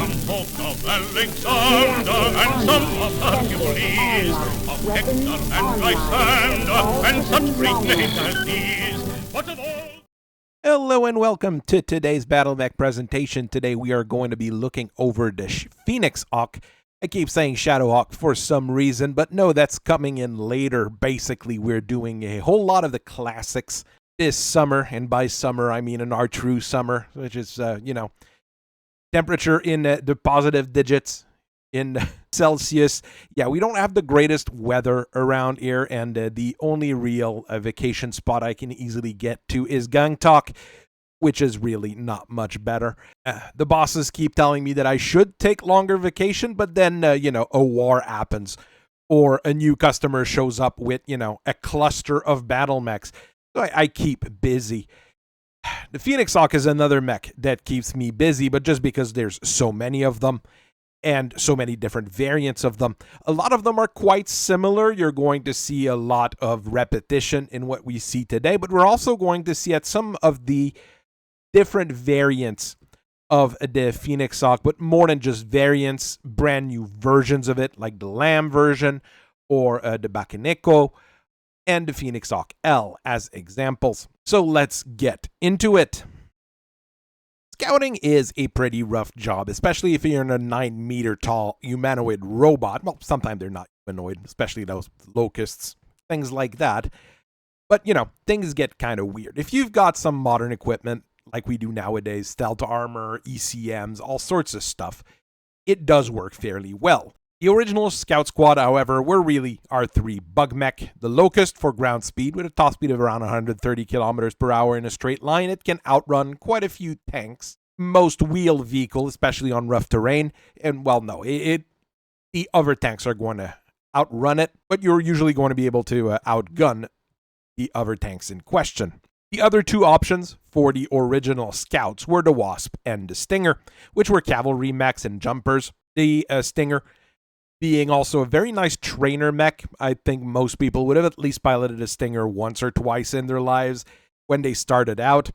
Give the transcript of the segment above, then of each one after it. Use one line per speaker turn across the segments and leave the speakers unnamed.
Some of Alexander and some of Hercules, of Hector and Lysander, and such great names as these. But of all...
Hello and welcome to today's BattleMech presentation. Today we are going to be looking over the Phoenix Hawk. I keep saying Shadowhawk for some reason, but no, that's coming in later. Basically, we're doing a whole lot of the classics this summer, and by summer I mean our true summer, which is, temperature in the positive digits in Celsius. Yeah, we don't have the greatest weather around here, and the only real vacation spot I can easily get to is Gangtok, which is really not much better. The bosses keep telling me that I should take longer vacation, but then, a war happens, or a new customer shows up with, a cluster of BattleMechs. So I keep busy. The Phoenix Hawk is another mech that keeps me busy, but just because there's so many of them, and so many different variants of them. A lot of them are quite similar. You're going to see a lot of repetition in what we see today, but we're also going to see at some of the different variants of the Phoenix Hawk, but more than just variants, brand new versions of it, like the Lamb version, or the Bakaneko, and the Phoenix Hawk L as examples. So let's get into it. Scouting is a pretty rough job, especially if you're in a 9-meter tall humanoid robot. Well, sometimes they're not humanoid, especially those locusts, things like that. But, things get kind of weird. If you've got some modern equipment, like we do nowadays, stealth armor, ECMs, all sorts of stuff, it does work fairly well. The original Scout Squad, however, were really our three bug mech. The Locust for ground speed, with a top speed of around 130 kilometers per hour in a straight line. It can outrun quite a few tanks, most wheeled vehicle, especially on rough terrain. And, well, no, the other tanks are going to outrun it, but you're usually going to be able to outgun the other tanks in question. The other two options for the original Scouts were the Wasp and the Stinger, which were cavalry mechs and jumpers. The Stinger being also a very nice trainer mech. I think most people would have at least piloted a Stinger once or twice in their lives when they started out.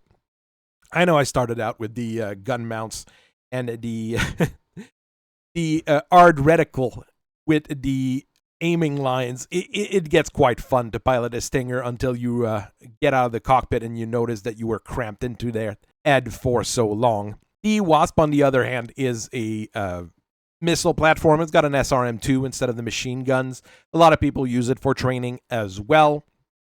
I know I started out with the gun mounts and the hard reticle with the aiming lines. It gets quite fun to pilot a Stinger until you get out of the cockpit and you notice that you were cramped into their head for so long. The Wasp, on the other hand, is a missile platform. It's got an SRM-2 instead of the machine guns. A lot of people use it for training as well.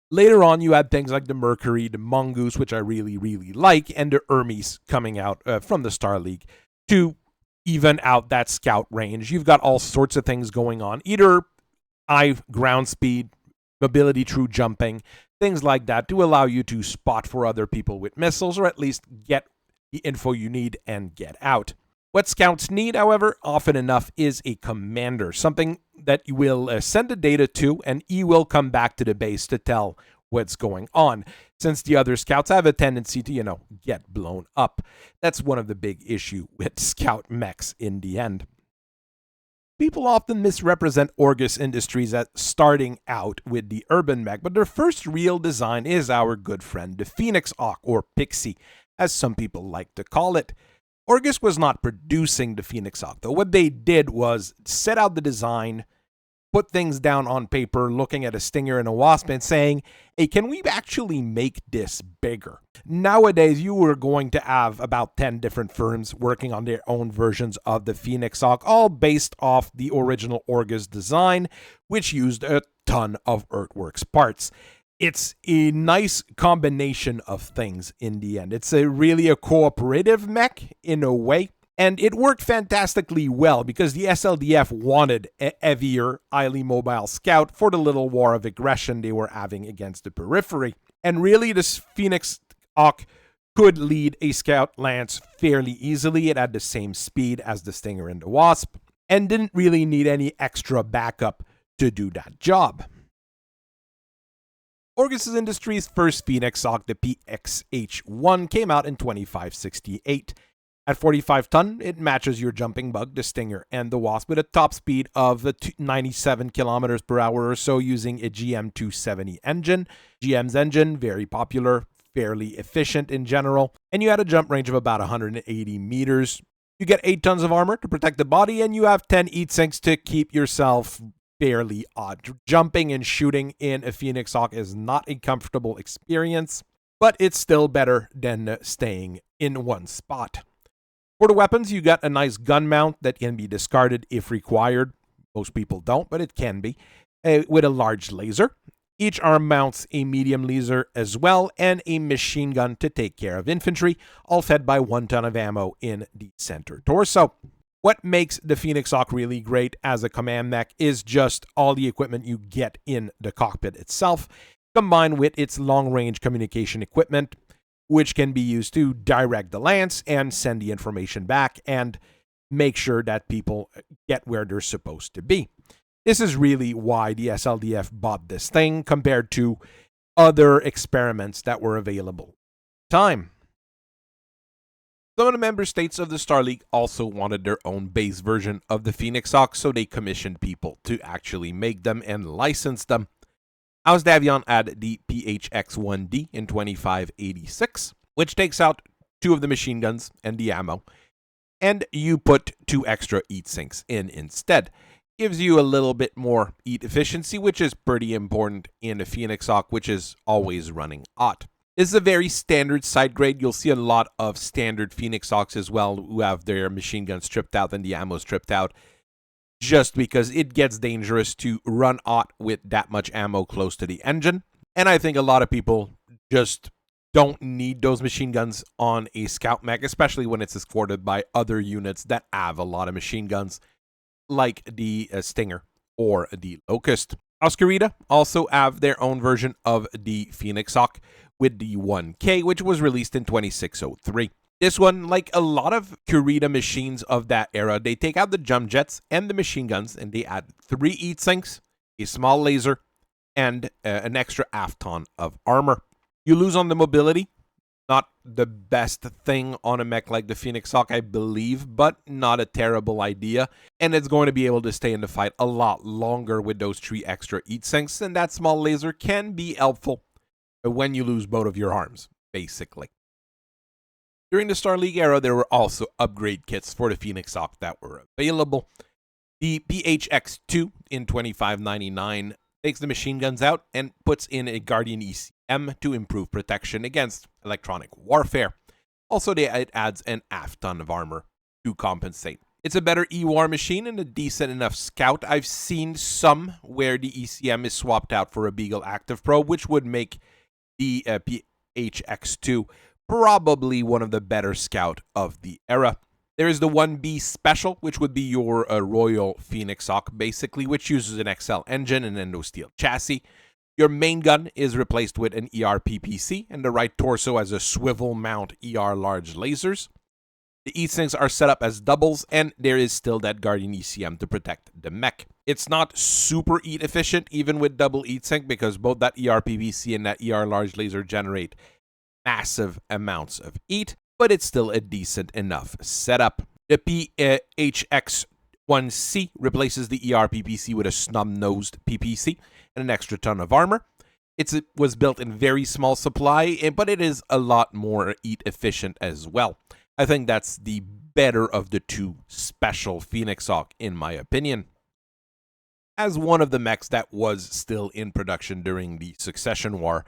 Later on, you had things like the Mercury, the Mongoose, which I really, really like, and the Hermes coming out from the Star League to even out that scout range. You've got all sorts of things going on, either high ground speed, mobility through jumping, things like that, to allow you to spot for other people with missiles, or at least get the info you need and get out. What scouts need, however, often enough, is a commander, something that you will send the data to, and he will come back to the base to tell what's going on, since the other scouts have a tendency to, get blown up. That's one of the big issues with scout mechs in the end. People often misrepresent Orgus Industries as starting out with the urban mech, but their first real design is our good friend, the Phoenix Hawk, or Pixie, as some people like to call it. Orgus was not producing the Phoenix Hawk, though. What they did was set out the design, put things down on paper, looking at a Stinger and a Wasp and saying, hey, can we actually make this bigger? Nowadays, you are going to have about 10 different firms working on their own versions of the Phoenix Hawk, all based off the original Orgus design, which used a ton of Earthworks parts. It's a nice combination of things in the end. It's really a cooperative mech in a way, and it worked fantastically well because the SLDF wanted a heavier, highly mobile scout for the little war of aggression they were having against the periphery. And really, this Phoenix Hawk could lead a scout lance fairly easily. It had the same speed as the Stinger and the Wasp, and didn't really need any extra backup to do that job. Orgus Industries' first Phoenix Hawk, the PXH-1, came out in 2568. At 45 ton, it matches your jumping bug, the Stinger, and the Wasp with a top speed of 97 kilometers per hour or so using a GM270 engine. GM's engine, very popular, fairly efficient in general, and you had a jump range of about 180 meters. You get 8 tons of armor to protect the body, and you have 10 heat sinks to keep yourself fairly odd. Jumping and shooting in a Phoenix Hawk is not a comfortable experience, but it's still better than staying in one spot. For the weapons, you got a nice gun mount that can be discarded if required. Most people don't, but it can be, with a large laser. Each arm mounts a medium laser as well, and a machine gun to take care of infantry, all fed by 1 ton of ammo in the center torso. What makes the Phoenix Hawk really great as a command mech is just all the equipment you get in the cockpit itself, combined with its long-range communication equipment, which can be used to direct the lance and send the information back and make sure that people get where they're supposed to be. This is really why the SLDF bought this thing compared to other experiments that were available at the time. Some of the member states of the Star League also wanted their own base version of the Phoenix Hawk, so they commissioned people to actually make them and license them. Ausdavion had the PHX-1D in 2586, which takes out 2 of the machine guns and the ammo, and you put 2 extra heat sinks in instead. Gives you a little bit more heat efficiency, which is pretty important in a Phoenix Hawk, which is always running hot. This is a very standard side grade. You'll see a lot of standard Phoenix Hawks as well who have their machine guns stripped out and the ammo stripped out, just because it gets dangerous to run hot with that much ammo close to the engine. And I think a lot of people just don't need those machine guns on a scout mech, especially when it's escorted by other units that have a lot of machine guns, like the Stinger or the Locust. Oscarita also have their own version of the Phoenix Hawk with the 1K, which was released in 2603. This one, like a lot of Kurita machines of that era, they take out the jump jets and the machine guns, and they add 3 heat sinks, a small laser, and an extra half ton of armor. You lose on the mobility. Not the best thing on a mech like the Phoenix Hawk, I believe, but not a terrible idea. And it's going to be able to stay in the fight a lot longer with those 3 extra heat sinks, and that small laser can be helpful when you lose both of your arms, basically. During the Star League era, there were also upgrade kits for the Phoenix Hawk that were available. The PHX-2 in 2599 takes the machine guns out and puts in a Guardian ECM to improve protection against electronic warfare. Also, it adds an half ton of armor to compensate. It's a better EWAR machine and a decent enough scout. I've seen some where the ECM is swapped out for a Beagle Active Pro, which would make the PHX-2 probably one of the better scout of the era. There is the 1B Special, which would be your Royal Phoenix Hawk, basically, which uses an XL engine and endo steel chassis. Your main gun is replaced with an ER PPC, and the right torso has a swivel mount ER large lasers. The heat sinks are set up as doubles, and there is still that Guardian ECM to protect the mech. It's not super heat efficient, even with double heat sink, because both that ER PPC and that ER large laser generate massive amounts of heat, but it's still a decent enough setup. The PHX-1C replaces the ER PPC with a snub-nosed PPC and an extra ton of armor. It was built in very small supply, but it is a lot more heat efficient as well. I think that's the better of the 2 special Phoenix Hawk, in my opinion. As one of the mechs that was still in production during the Succession War,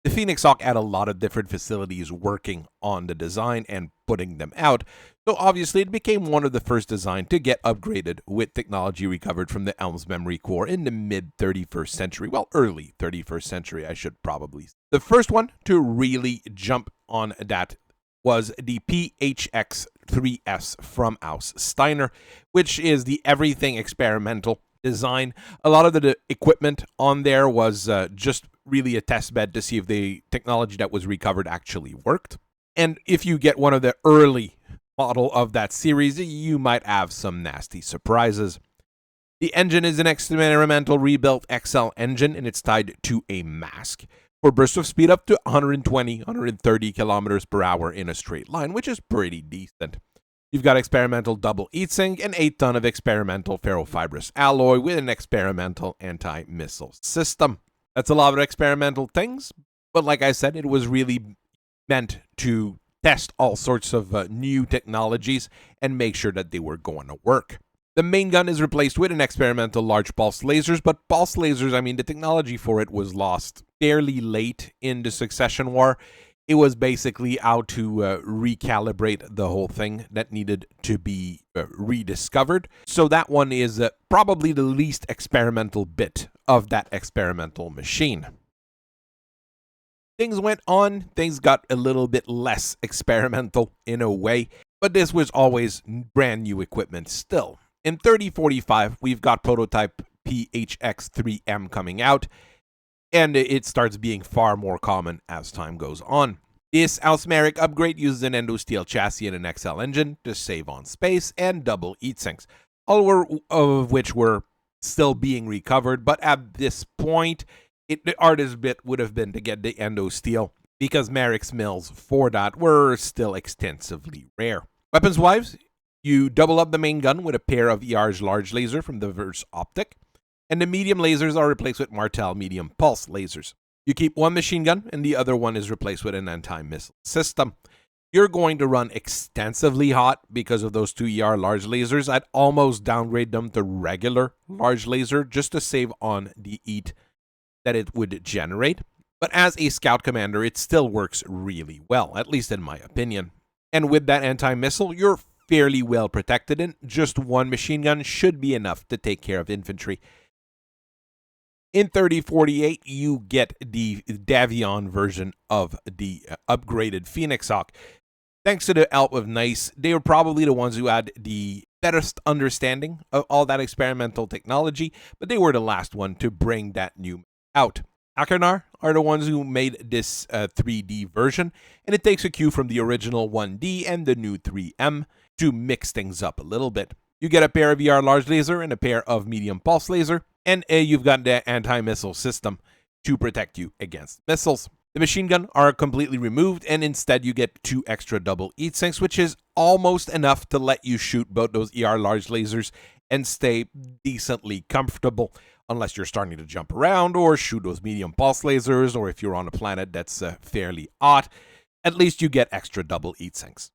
the Phoenix Hawk had a lot of different facilities working on the design and putting them out, so obviously it became one of the first designs to get upgraded with technology recovered from the Elms Memory Core in the mid-31st century, well, early 31st century, I should probably say. The first one to really jump on that was the PHX-3S from Aus Steiner, which is the everything experimental design. A lot of the equipment on there was just really a test bed to see if the technology that was recovered actually worked. And if you get one of the early model of that series, you might have some nasty surprises. The engine is an experimental rebuilt XL engine, and it's tied to a mask for bursts of speed up to 120, 130 kilometers per hour in a straight line, which is pretty decent. You've got experimental double heatsink and 8 ton of experimental ferrofibrous alloy with an experimental anti-missile system. That's a lot of experimental things, but like I said, it was really meant to test all sorts of new technologies and make sure that they were going to work. The main gun is replaced with an experimental large pulse lasers, but pulse lasers, I mean, the technology for it was lost fairly late in the Succession War. It was basically how to recalibrate the whole thing that needed to be rediscovered. So that one is probably the least experimental bit of that experimental machine. Things went on, things got a little bit less experimental in a way, but this was always brand new equipment still. In 3045, we've got prototype PHX-3M coming out, and it starts being far more common as time goes on. This Ausmeric upgrade uses an endosteel chassis and an XL engine to save on space and double heat sinks, all of which were still being recovered, but at this point, the hardest bit would have been to get the endosteel, because Merrick's mills for that were still extensively rare. Weapons-wise, you double up the main gun with a pair of ER's large laser from the Verse Optic, and the medium lasers are replaced with Martel medium pulse lasers. You keep one machine gun, and the other one is replaced with an anti-missile system. You're going to run extensively hot because of those two ER large lasers. I'd almost downgrade them to regular large laser just to save on the heat that it would generate. But as a scout commander, it still works really well, at least in my opinion. And with that anti-missile, you're fairly well protected, and just one machine gun should be enough to take care of infantry. In 3048, you get the Davion version of the upgraded Phoenix Hawk. Thanks to the help of NICE, they were probably the ones who had the best understanding of all that experimental technology, but they were the last one to bring that new out. Achernar are the ones who made this 3D version, and it takes a cue from the original 1D and the new 3M to mix things up a little bit. You get a pair of ER large laser and a pair of medium pulse laser, and you've got the anti-missile system to protect you against missiles. The machine gun are completely removed, and instead you get 2 extra double heat sinks, which is almost enough to let you shoot both those ER large lasers and stay decently comfortable, unless you're starting to jump around or shoot those medium pulse lasers, or if you're on a planet that's fairly hot, at least you get extra double heat sinks.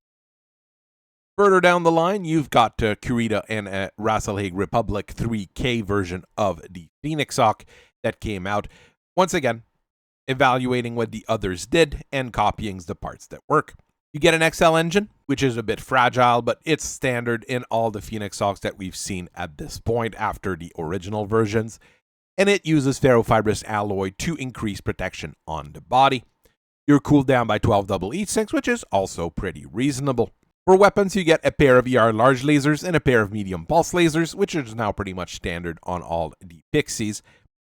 Further down the line, you've got Kurita and Rasselhague Republic 3K version of the Phoenix Hawk that came out. Once again, evaluating what the others did and copying the parts that work. You get an XL engine, which is a bit fragile, but it's standard in all the Phoenix Hawks that we've seen at this point after the original versions, and it uses ferrofibrous alloy to increase protection on the body. You're cooled down by 12 double heat sinks, which is also pretty reasonable. For weapons, you get a pair of ER large lasers and a pair of medium pulse lasers, which is now pretty much standard on all the Pixies,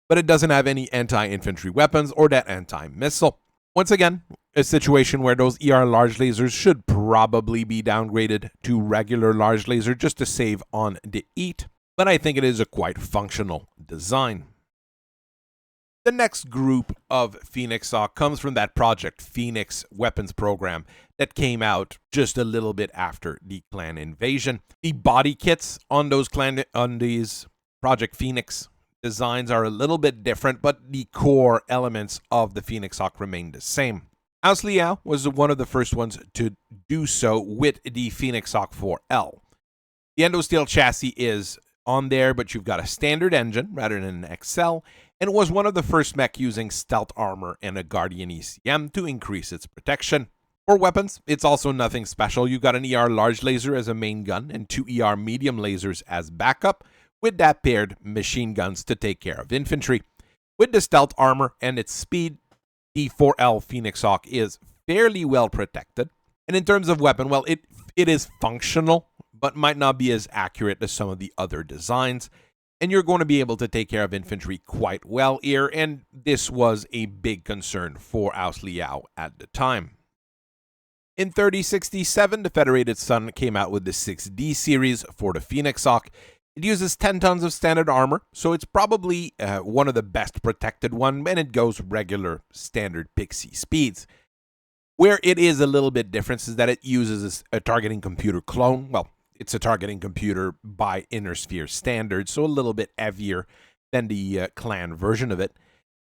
but it doesn't have any anti-infantry weapons or that anti-missile. Once again, a situation where those ER large lasers should probably be downgraded to regular large laser just to save on the heat, but I think it is a quite functional design. The next group of Phoenix Hawk comes from that Project Phoenix weapons program that came out just a little bit after the clan invasion. The body kits on these Project Phoenix designs are a little bit different, but the core elements of the Phoenix Hawk remain the same. House Liao was one of the first ones to do so with the Phoenix Hawk 4L. The endosteel chassis is on there, but you've got a standard engine rather than an XL, and it was one of the first mech using stealth armor and a Guardian ECM to increase its protection. For weapons, it's also nothing special. You've got an ER large laser as a main gun and 2 ER medium lasers as backup, with that paired machine guns to take care of infantry. With the stealth armor and its speed, the 4L Phoenix Hawk is fairly well protected. And in terms of weapon, well, it is functional, but might not be as accurate as some of the other designs. And you're going to be able to take care of infantry quite well here, and this was a big concern for House Liao at the time. In 3067, the Federated Sun came out with the 6D series for the Phoenix Hawk. It uses 10 tons of standard armor, so it's probably one of the best protected one, and it goes regular standard Pixie speeds. Where it is a little bit different is that it uses a targeting computer clone. Well, it's a targeting computer by Inner Sphere standards, so a little bit heavier than the clan version of it,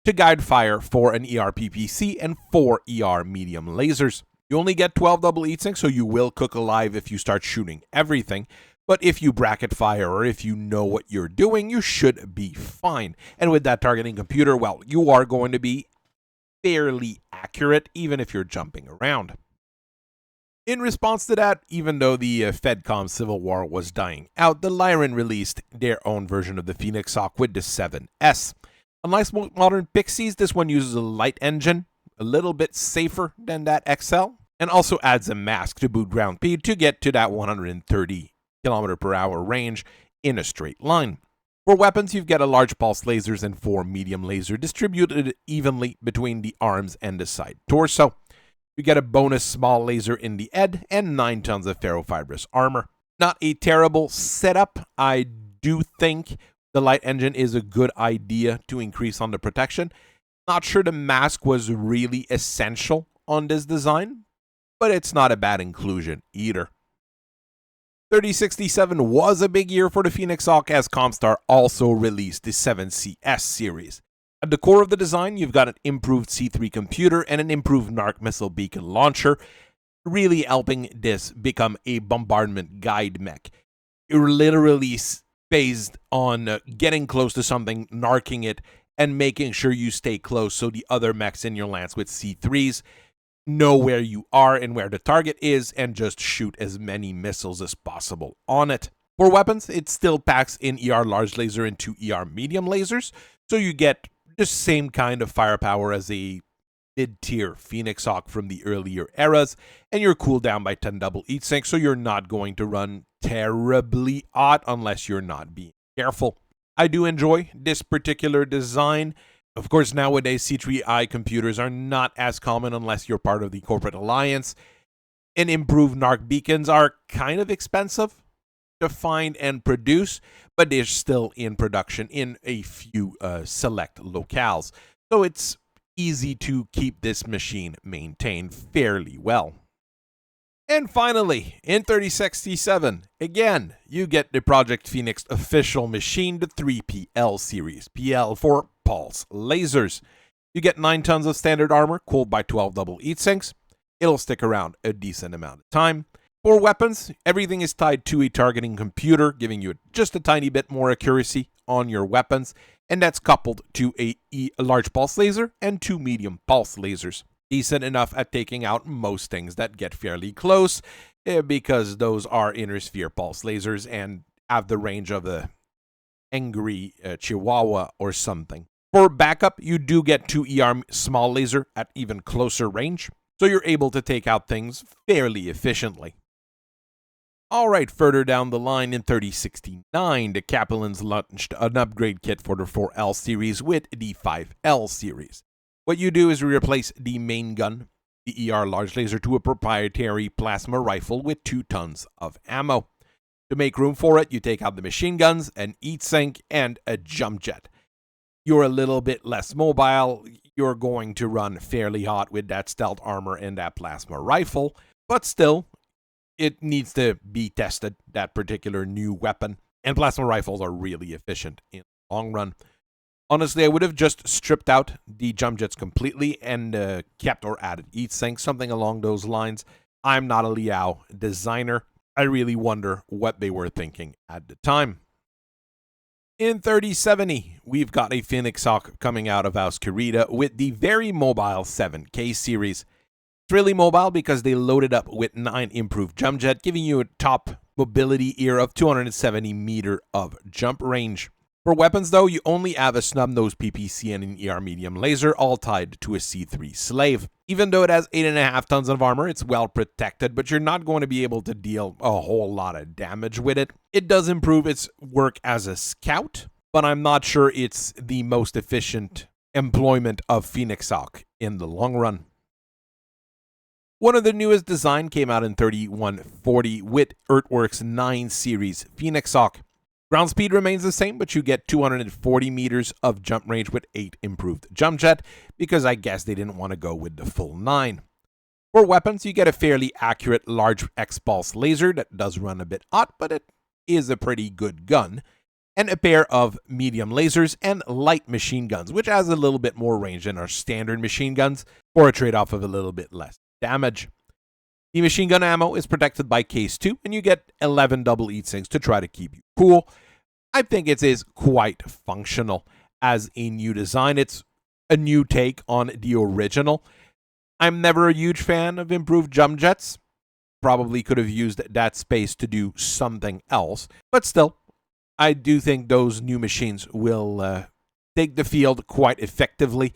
to guide fire for an ER PPC and 4 ER medium lasers. You only get 12 double heatsinks, so you will cook alive if you start shooting everything. But if you bracket fire or if you know what you're doing, you should be fine. And with that targeting computer, well, you are going to be fairly accurate even if you're jumping around. In response to that, even though the Fedcom Civil War was dying out, the Lyran released their own version of the Phoenix Hawk with the 7S. Unlike most modern Pixies, this one uses a light engine, a little bit safer than that XL, and also adds a mask to boost ground speed to get to that 130 km/h range in a straight line. For weapons, you get a large pulse lasers and 4 medium laser distributed evenly between the arms and the side torso. You get a bonus small laser in the head and 9 tons of ferrofibrous armor. Not a terrible setup. I do think the light engine is a good idea to increase on the protection. Not sure the mask was really essential on this design, but it's not a bad inclusion either. 3067 was a big year for the Phoenix Hawk as Comstar also released the 7CS series. At the core of the design, you've got an improved C3 computer and an improved NARC missile beacon launcher, really helping this become a bombardment guide mech. You're literally based on getting close to something, narking it, and making sure you stay close so the other mechs in your lance with C3s know where you are and where the target is and just shoot as many missiles as possible on it. For weapons, it still packs in ER large laser and 2 ER medium lasers, so you get the same kind of firepower as a mid-tier Phoenix Hawk from the earlier eras, and you're cooled down by 10 double heatsink, so you're not going to run terribly hot unless you're not being careful. I do enjoy this particular design. Of course, nowadays, C3I computers are not as common unless you're part of the corporate alliance, and improved NARC beacons are kind of expensive to find and produce, but they're still in production in a few select locales. So it's easy to keep this machine maintained fairly well. And finally, in 3067, again, you get the Project Phoenix official machine, the 3PL series. PL for pulse lasers. You get 9 tons of standard armor, cooled by 12 double heatsinks. It'll stick around a decent amount of time. For weapons, everything is tied to a targeting computer, giving you just a tiny bit more accuracy on your weapons, and that's coupled to a large pulse laser and 2 medium pulse lasers. Decent enough at taking out most things that get fairly close, because those are inner sphere pulse lasers and have the range of a angry chihuahua or something. For backup, you do get 2 ER small laser at even closer range, so you're able to take out things fairly efficiently. Alright, further down the line in 3069, the Capellans launched an upgrade kit for the 4L series with the 5L series. What you do is replace the main gun, the ER large laser, to a proprietary plasma rifle with 2 tons of ammo. To make room for it, you take out the machine guns, an heatsink, and a jump jet. You're a little bit less mobile, you're going to run fairly hot with that stealth armor and that plasma rifle, but still, it needs to be tested, that particular new weapon, and plasma rifles are really efficient in the long run. Honestly, I would have just stripped out the jump jets completely and kept or added heatsink, something along those lines. I'm not a Liao designer. I really wonder what they were thinking at the time. In 3070, we've got a Phoenix Hawk coming out of Auskerida with the very mobile 7K series. It's really mobile because they loaded up with 9 improved jump jet, giving you a top mobility ear of 270 meter of jump range. For weapons, though, you only have a snub-nosed PPC and an ER medium laser, all tied to a C3 slave. Even though it has 8.5 tons of armor, it's well protected, but you're not going to be able to deal a whole lot of damage with it. It does improve its work as a scout, but I'm not sure it's the most efficient employment of Phoenix Hawk in the long run. One of the newest design came out in 3140 with Earthworks 9 series Phoenix Hawk. Ground speed remains the same, but you get 240 meters of jump range with 8 improved jump jet, because I guess they didn't want to go with the full 9. For weapons, you get a fairly accurate large X-pulse laser that does run a bit hot, but it is a pretty good gun, and a pair of medium lasers and light machine guns, which has a little bit more range than our standard machine guns, for a trade-off of a little bit less damage. The machine gun ammo is protected by case 2, and you get 11 double heat sinks to try to keep you cool. I think it is quite functional as a new design. It's a new take on the original. I'm never a huge fan of improved jump jets. Probably could have used that space to do something else, but still, I do think those new machines will take the field quite effectively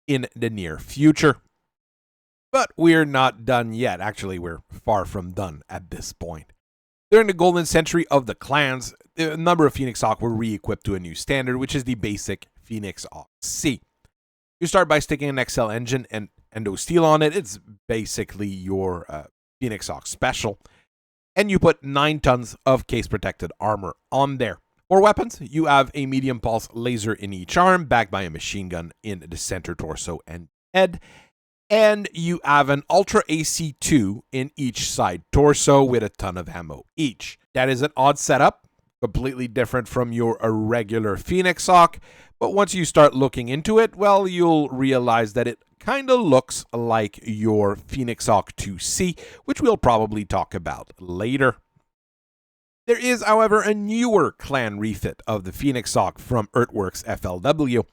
in the near future. But we're not done yet. Actually, we're far from done at this point. During the golden century of the clans, a number of Phoenix Hawk were re-equipped to a new standard, which is the basic Phoenix Hawk C. You start by sticking an XL engine and endo steel on it. It's basically your Phoenix Hawk special. And you put 9 tons of case-protected armor on there. For weapons, you have a medium pulse laser in each arm, backed by a machine gun in the center torso and head. And you have an Ultra AC-2 in each side torso with a ton of ammo each. That is an odd setup, completely different from your regular Phoenix Hawk. But once you start looking into it, well, you'll realize that it kind of looks like your Phoenix Hawk 2C, which we'll probably talk about later. There is, however, a newer clan refit of the Phoenix Hawk from Earthworks FLW.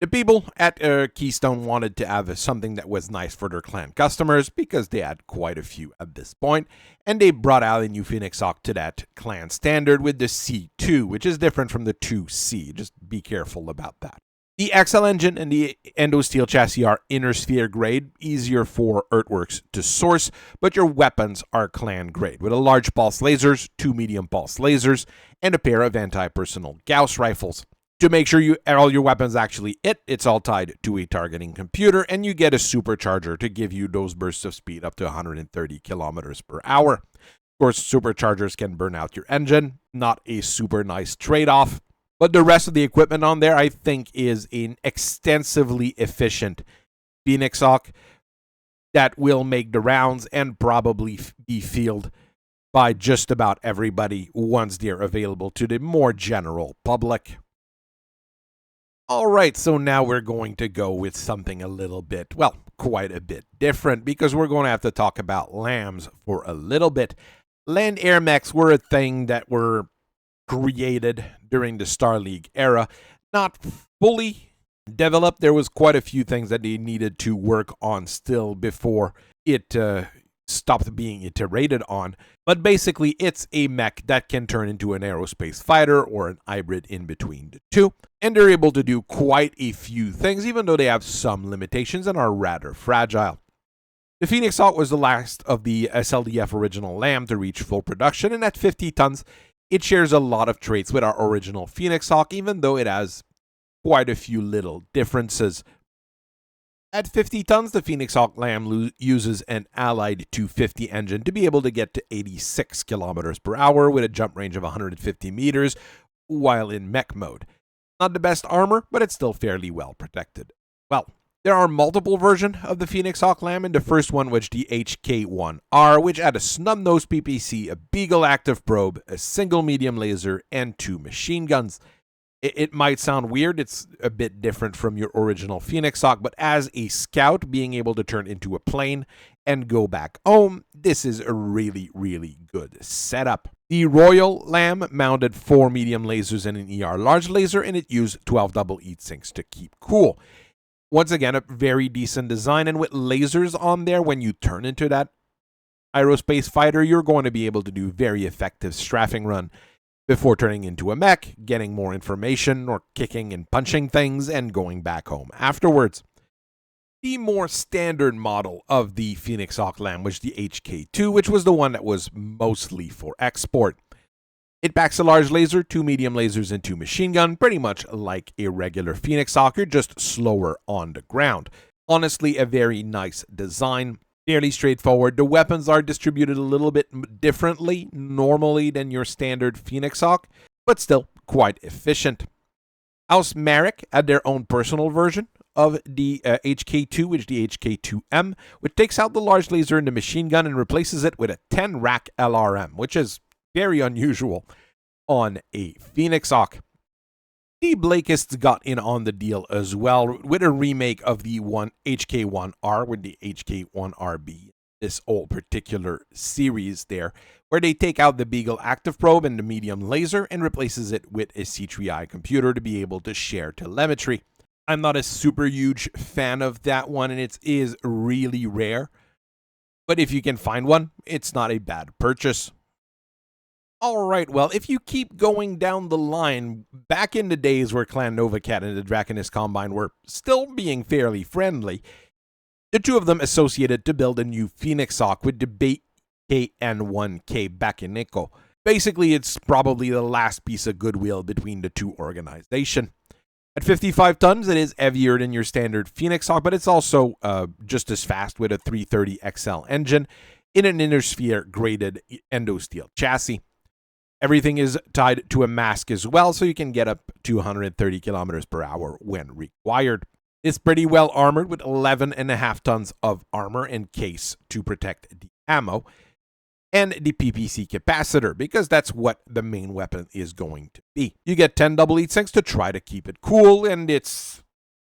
The people at Keystone wanted to have something that was nice for their clan customers because they had quite a few at this point, and they brought out a new Phoenix Hawk to that clan standard with the C2, which is different from the 2C. Just be careful about that. The XL engine and the endo steel chassis are inner sphere grade, easier for Earthworks to source, but your weapons are clan grade, with a large pulse lasers, 2 medium pulse lasers, and a pair of anti-personnel Gauss rifles. To make sure all your weapons actually hit, it's all tied to a targeting computer, and you get a supercharger to give you those bursts of speed up to 130 kilometers per hour. Of course, superchargers can burn out your engine, not a super nice trade-off. But the rest of the equipment on there, I think, is an extensively efficient Phoenix Hawk that will make the rounds and probably be fielded by just about everybody once they're available to the more general public. Alright, so now we're going to go with something a little bit, well, quite a bit different, because we're going to have to talk about LAMs for a little bit. Land air mechs were a thing that were created during the Star League era. Not fully developed. There was quite a few things that they needed to work on still before it stopped being iterated on. But basically, it's a mech that can turn into an aerospace fighter or an hybrid in between the two. And they're able to do quite a few things, even though they have some limitations and are rather fragile. The Phoenix Hawk was the last of the SLDF original LAM to reach full production, and at 50 tons, it shares a lot of traits with our original Phoenix Hawk, even though it has quite a few little differences. At 50 tons, the Phoenix Hawk LAM uses an Allied 250 engine to be able to get to 86 kilometers per hour with a jump range of 150 meters while in mech mode. Not the best armor, but it's still fairly well protected. Well, there are multiple versions of the Phoenix Hawk LAM, and the first one was the HK1R, which had a snub-nosed PPC, a Beagle active probe, a single medium laser, and 2 machine guns. It might sound weird, it's a bit different from your original Phoenix Hawk, but as a scout, being able to turn into a plane and go back home, this is a really, really good setup. The Royal LAM mounted 4 medium lasers and an ER large laser, and it used 12 double heat sinks to keep cool. Once again, a very decent design, and with lasers on there, when you turn into that aerospace fighter, you're going to be able to do very effective strafing run before turning into a mech, getting more information, or kicking and punching things, and going back home afterwards. The more standard model of the Phoenix Hawk LAM was the HK2, which was the one that was mostly for export. It packs a large laser, 2 medium lasers, and 2 machine gun, pretty much like a regular Phoenix Hawk, you're just slower on the ground. Honestly, a very nice design. Fairly straightforward. The weapons are distributed a little bit differently normally than your standard Phoenix Hawk, but still quite efficient. House Marek had their own personal version of the HK2, which is the HK2M, which takes out the large laser and the machine gun and replaces it with a 10-rack LRM, which is very unusual on a Phoenix Hawk. The Blakists got in on the deal as well with a remake of the HK1R with the HK1RB this old particular series there, where they take out the Beagle active probe and the medium laser and replaces it with a C3I computer to be able to share telemetry. I'm not a super huge fan of that one, and it is really rare. But if you can find one, it's not a bad purchase. Alright, well, if you keep going down the line, back in the days where Clan Novacat and the Draconis Combine were still being fairly friendly, the two of them associated to build a new Phoenix Hawk with the BattleMech Bakineko. Basically, it's probably the last piece of goodwill between the two organizations. At 55 tons, it is heavier than your standard Phoenix Hawk, but it's also just as fast with a 330 XL engine in an inner sphere graded endosteel chassis. Everything is tied to a mask as well, so you can get up to 130 kilometers per hour when required. It's pretty well armored with 11.5 tons of armor and case to protect the ammo, and the PPC capacitor, because that's what the main weapon is going to be. You get 10 double heat sinks to try to keep it cool, and it's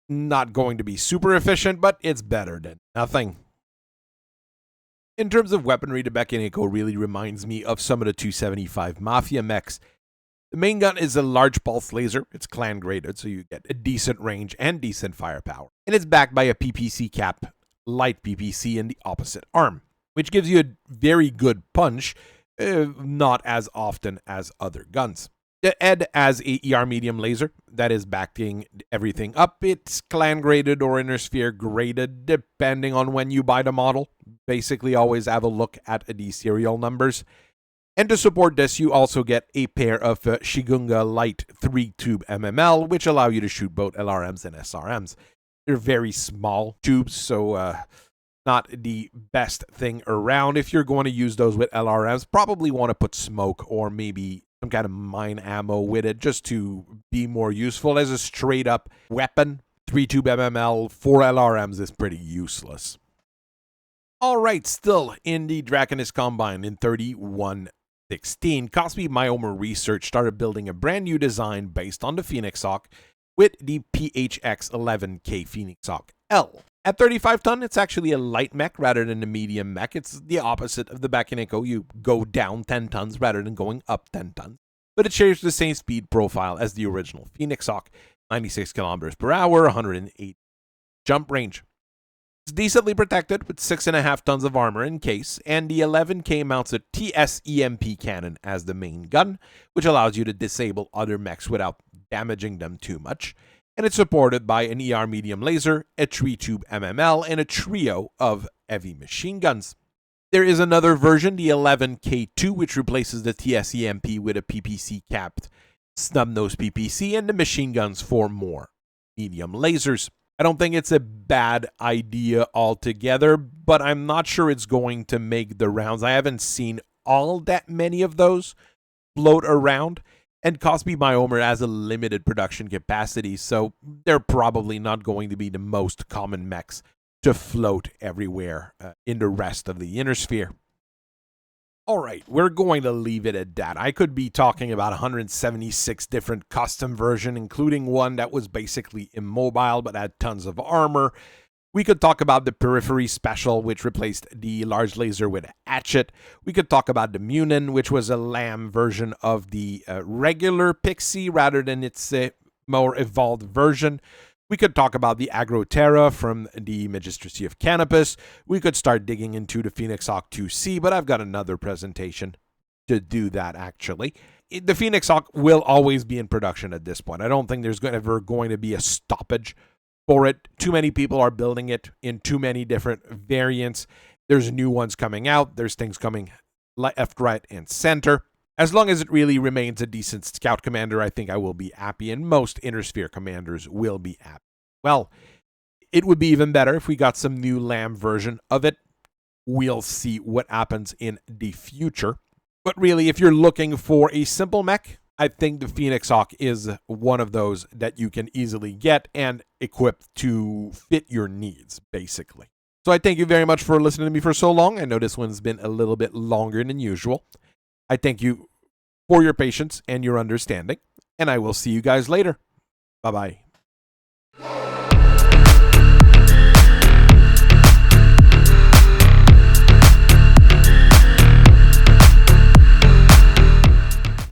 not going to be super efficient, but it's better than nothing. In terms of weaponry, the Bakineko really reminds me of some of the 275 Mafia mechs. The main gun is a large pulse laser. It's clan graded, so you get a decent range and decent firepower. And it's backed by a PPC cap, light PPC in the opposite arm, which gives you a very good punch, not as often as other guns. The ED has a ER medium laser that is backing everything up. It's clan graded or inner sphere graded, depending on when you buy the model. Basically, always have a look at the serial numbers. And to support this, you also get a pair of Shigunga Light 3-tube MML, which allow you to shoot both LRMs and SRMs. They're very small tubes, so not the best thing around. If you're going to use those with LRMs, probably want to put smoke or maybe some kind of mine ammo with it just to be more useful. As a straight up weapon, 3-tube MML, 4 LRMs is pretty useless. Alright, still in the Draconis Combine in 3116, Cosby Myomer Research started building a brand new design based on the Phoenix Hawk with the PHX-11K Phoenix Hawk L. At 35 ton, it's actually a light mech rather than a medium mech. It's the opposite of the Bakineko. You go down 10 tons rather than going up 10 tons. But it shares the same speed profile as the original Phoenix Hawk, 96 kilometers per hour, 108 jump range. It's decently protected with 6.5 tons of armor in case, and the 11K mounts a TS-EMP cannon as the main gun, which allows you to disable other mechs without damaging them too much. And it's supported by an ER medium laser, a 3-tube MML, and a trio of heavy machine guns. There is another version, the 11K2, which replaces the TS-EMP with a PPC-capped snub-nose PPC and the machine guns for more medium lasers. I don't think it's a bad idea altogether, but I'm not sure it's going to make the rounds. I haven't seen all that many of those float around, and Cosby Myomer has a limited production capacity, so they're probably not going to be the most common mechs to float everywhere in the rest of the inner sphere. Alright, we're going to leave it at that. I could be talking about 176 different custom versions, including one that was basically immobile but had tons of armor. We could talk about the Periphery Special, which replaced the large laser with a hatchet. We could talk about the Munin, which was a LAM version of the regular Pixie rather than its more evolved version. We could talk about the Agroterra from the Magistracy of Canopus. We could start digging into the Phoenix Hawk 2C, but I've got another presentation to do that, actually. The Phoenix Hawk will always be in production at this point. I don't think there's ever going to be a stoppage for it. Too many people are building it in too many different variants. There's new ones coming out. There's things coming left, right, and center. As long as it really remains a decent scout commander, I think I will be happy, and most inner sphere commanders will be happy. Well, it would be even better if we got some new LAM version of it. We'll see what happens in the future. But really, if you're looking for a simple mech, I think the Phoenix Hawk is one of those that you can easily get and equip to fit your needs, basically. So I thank you very much for listening to me for so long. I know this one's been a little bit longer than usual. I thank you for your patience and your understanding, and I will see you guys later. Bye-bye.